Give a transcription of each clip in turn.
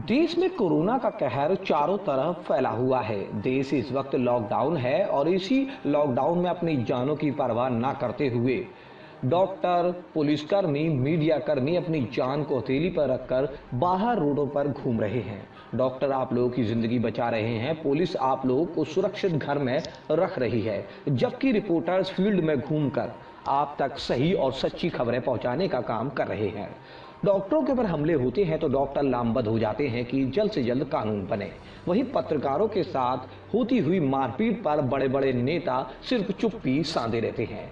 देश में कोरोना का कहर चारों तरफ फैला हुआ है। देश इस वक्त लॉकडाउन है और इसी लॉकडाउन में अपनी जानों की परवाह ना करते हुए डॉक्टर, पुलिसकर्मी, मीडिया कर्मी अपनी जान को हथेली पर रखकर बाहर रोडों पर घूम रहे हैं। डॉक्टर आप लोगों की जिंदगी बचा रहे हैं, पुलिस आप लोगों को सुरक्षित घर में रख रही है, जबकि रिपोर्टर्स फील्ड में घूमकर आप तक सही और सच्ची खबरें पहुंचाने का काम कर रहे हैं। डॉक्टरों के ऊपर हमले होते हैं तो डॉक्टर लामबंद हो जाते हैं कि जल्द से जल्द कानून बने। वहीं पत्रकारों के साथ होती हुई मारपीट पर बड़े बड़े नेता सिर्फ चुप्पी साधे रहते हैं।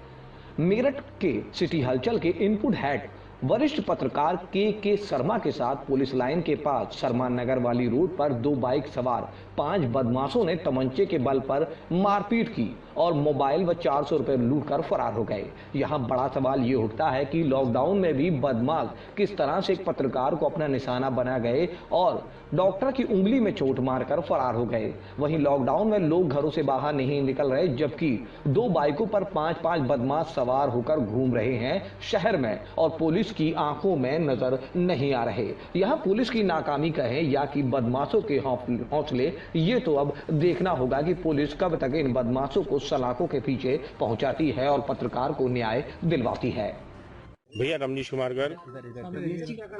मेरठ के सिटी हलचल के इनपुट हेड वरिष्ठ पत्रकार के शर्मा के साथ पुलिस लाइन के पास शर्मा नगर वाली रोड पर दो बाइक सवार 5 बदमाशों ने तमंचे के बल पर मारपीट की और मोबाइल व 400 रुपए लूट कर फरार हो गए। यहाँ बड़ा सवाल ये उठता है कि लॉकडाउन में भी बदमाश किस तरह से एक पत्रकार को अपना निशाना बना गए और डॉक्टर की उंगली में चोट मारकर फरार हो गए। वहीं लॉकडाउन में लोग घरों से बाहर नहीं निकल रहे, जबकि दो बाइकों पर 5-5 बदमाश सवार होकर घूम रहे हैं शहर में और पुलिस की आंखों में नजर नहीं आ रहे। यहाँ पुलिस की नाकामी कहें या कि बदमाशों के हौसले, ये तो अब देखना होगा कि पुलिस कब तक इन बदमाशों को सलाखों के पीछे पहुंचाती है और पत्रकार को न्याय दिलवाती है। भैया रमनीश कुमार गर्ग,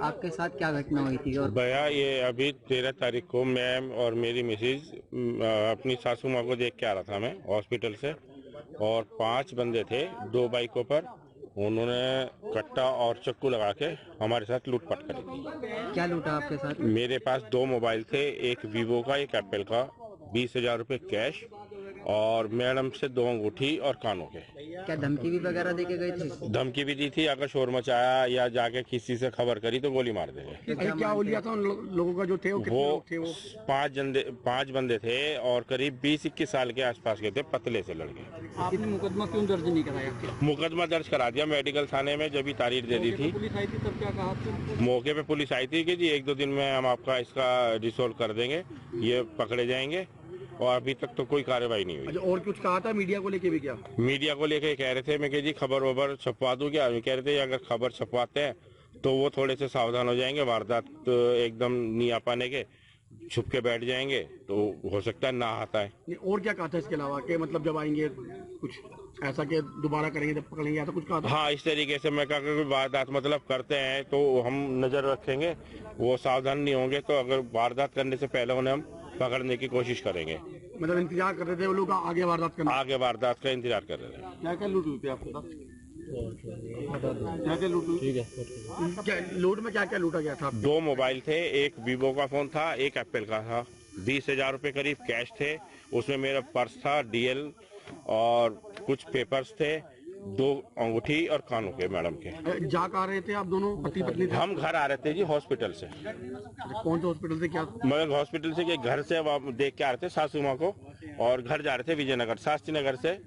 आपके साथ क्या घटना हुई थी? और भैया ये अभी 13 तारीख को मैं और मेरी मिसेज अपनी सासू माँ को देख के आ रहा था मैं हॉस्पिटल से, और 5 बंदे थे 2 बाइकों पर। उन्होंने कट्टा और चक्कू लगा के हमारे साथ लूटपाट करी। क्या लूटा आपके साथ? मेरे पास 2 मोबाइल थे, एक वीवो का एक एप्पल का, 20,000 रुपए कैश और मैडम से 2 अंगूठी और कानों के। क्या धमकी भी वगैरह देके गए थे? धमकी भी दी थी, अगर शोर मचाया या जाके किसी से खबर करी तो गोली मार देंगे। क्या हो लिया था उन लोगों का जो थे? वो 5 बंदे थे और करीब 20-21 साल के आसपास के थे, पतले से लड़के। आपने मुकदमा क्यों दर्ज नहीं कराया? मुकदमा दर्ज करा दिया मेडिकल थाने में, जब भी तारीख दे दी थी। पुलिस आई थी तब क्या कहा आपसे? मौके पे पुलिस आई थी कि जी 1-2 दिन में हम आपका इसका रिसोल्व कर देंगे, ये पकड़े जाएंगे, और अभी तक तो कोई कार्रवाई नहीं हुई। अच्छा, और कुछ कहा था मीडिया को लेके भी? क्या मीडिया को लेके कह रहे थे मैं कि जी खबर वबर छपवा दूं क्या? कह रहे थे अगर खबर छपवाते हैं तो वो थोड़े से सावधान हो जाएंगे, वारदात तो एकदम नहीं आ पाने के, छुप के बैठ जाएंगे तो हो सकता है ना आता है। और क्या कहा था इसके अलावा कि मतलब जब आएंगे कुछ ऐसा कि दोबारा करेंगे जब पकड़ेंगे, ऐसा कुछ कहा था? हाँ, इस तरीके से मैं कहा कि वारदात मतलब करते हैं तो हम नजर रखेंगे, वो सावधान नहीं होंगे तो अगर वारदात करने से पहले उन्हें हम पकड़ने की कोशिश करेंगे। मतलब इंतजार कर रहे थे वो लोग आगे वारदात करना? आगे वारदात का इंतजार कर रहे थे। क्या क्या लूट हुई थी आपके साथ? क्या क्या लूट हुई? क्या लूट में क्या क्या लूटा गया था? 2 मोबाइल थे, एक वीवो का फोन था, एक एप्पल का था, 20,000 रुपए करीब कैश थे, उसमें मेरा पर्स था, डीएल और कुछ पेपर्स थे, 2 अंगूठी और कानों के मैडम के। जा आ रहे थे आप दोनों पति पत्नी थे? हम घर आ रहे थे जी हॉस्पिटल से। कौन से हॉस्पिटल से? क्या मगर हॉस्पिटल से घर से देख के आ रहे थे सासू माँ को, और घर जा रहे थे विजयनगर, शास्त्री नगर से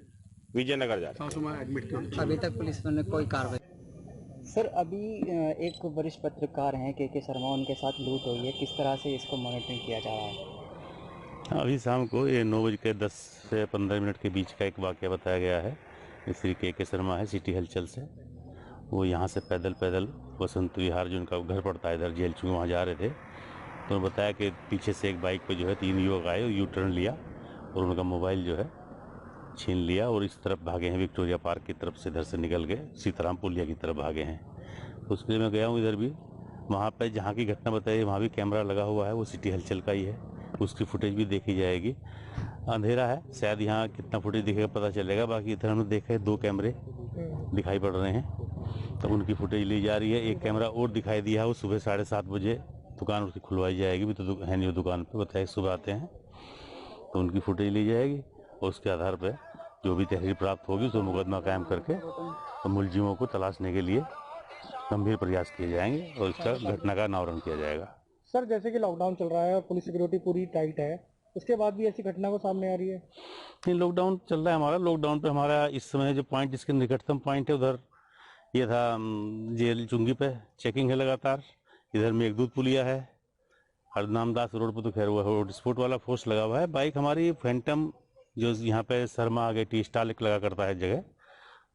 विजयनगर जा रहे थे। सासू माँ एडमिट थे? अभी तक पुलिस ने कोई कार्रवाई? सर, अभी एक वरिष्ठ पत्रकार हैं के शर्मा, उनके साथ लूट हुई है, किस तरह से इसको मॉनिटरिंग किया जा रहा है? अभी शाम को ये 9:10 से 15 मिनट के बीच का एक वाक़या बताया गया है। श्री के शर्मा है सिटी हलचल से, वो यहाँ से पैदल वसंत विहार जो उनका घर पड़ता है इधर जेल चुंग, वहाँ जा रहे थे तो उन्होंने बताया कि पीछे से एक बाइक पे जो है 3 युवक आए और यू टर्न लिया और उनका मोबाइल जो है छीन लिया और इस तरफ भागे हैं, विक्टोरिया पार्क की तरफ से इधर से निकल के सीताराम पुलिया की तरफ भागे हैं। तो उसके लिए मैं गया हूँ इधर भी, वहाँ पर जहाँ की घटना बताई वहाँ भी कैमरा लगा हुआ है, वो सिटी हलचल का ही है, उसकी फुटेज भी देखी जाएगी। अंधेरा है, शायद यहाँ कितना फुटेज दिखेगा पता चलेगा, बाकी इधर हमने देखा है 2 कैमरे दिखाई पड़ रहे हैं, तो उनकी फुटेज ली जा रही है। एक कैमरा और दिखाई दिया है, वो सुबह 7:30 बजे दुकान उसकी खुलवाई जाएगी, भी तो है नहीं वो दुकान पे, बताए सुबह आते हैं, तो उनकी फुटेज ली जाएगी और उसके आधार पर जो भी तहरीर प्राप्त होगी उसको मुकदमा कायम करके तो मुलजिमों को तलाशने के लिए गंभीर प्रयास किए जाएंगे और इसका घटना का अनावरण किया जाएगा। सर, जैसे कि लॉकडाउन चल रहा है और पुलिस सिक्योरिटी पूरी टाइट है, उसके बाद भी ऐसी घटना को सामने आ रही है? नहीं, लॉकडाउन चल रहा है हमारा। लॉकडाउन पे हमारा इस समय जो पॉइंट, जिसके निकटतम पॉइंट है उधर ये था जेल चुंगी पे चेकिंग है लगातार। इधर में एक दूध पुलिया है, हरनामदास रोड पे तो खैर हुआ रोड स्पोर्ट वाला फोर्स लगा हुआ है। बाइक हमारी फैंटम जो यहाँ पे शर्मा आगे टी स्टाल लगा करता है जगह,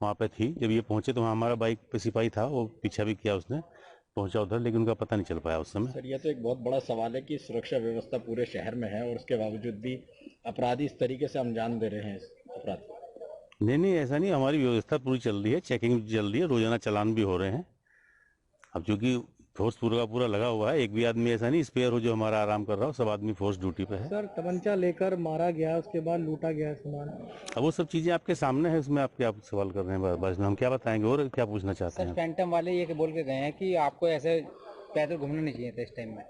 वहाँ पे थी। जब ये पहुंचे तो वहाँ हमारा बाइक पे सिपाही था, वो पीछा भी किया उसने, पहुंचा उधर, लेकिन उनका पता नहीं चल पाया उस समय। सर ये तो एक बहुत बड़ा सवाल है कि सुरक्षा व्यवस्था पूरे शहर में है और उसके बावजूद भी अपराधी इस तरीके से अंजाम दे रहे हैं इस अपराध को। नहीं, ऐसा नहीं, हमारी व्यवस्था पूरी चल रही है, चेकिंग चल रही है, रोजाना चालान भी हो रहे हैं। अब चूंकि फोर्स पूरा का पूरा लगा हुआ है, एक भी आदमी ऐसा नहीं स्पेयर हो जो हमारा आराम कर रहा हो, सब आदमी फोर्स ड्यूटी पे है। सर तमंचा लेकर मारा गया, उसके बाद लूटा गया सामान। अब वो सब चीजें आपके सामने है, उसमें आप क्या सवाल कर रहे हैं, बस हम क्या बताएंगे और क्या पूछना चाहते सर हैं? फैंटम वाले ये बोल के गए हैं कि आपको ऐसे पैदल घूमना नहीं चाहिए था इस टाइम में।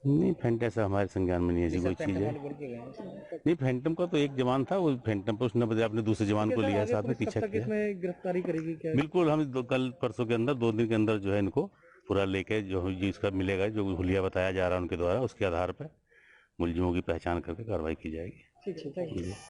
नहीं, फैंटम ऐसा हमारे संज्ञान में नहीं, ऐसी कोई चीज है। बोल के गए हैं। नहीं, फैंटम का तो एक जवान था, वो फैंटम पे उसने बजाय अपने दूसरे जवान को लिया, साथ में पीछा किया। इसमें गिरफ्तारी करेगी क्या? बिल्कुल, हम कल परसों के अंदर 2 दिन के अंदर जो है इनको पूरा लेके जो जिसका मिलेगा, जो हुलिया बताया जा रहा है उनके द्वारा, उसके आधार पर मुलजिमों की पहचान करके कार्रवाई की जाएगी। ठीक है।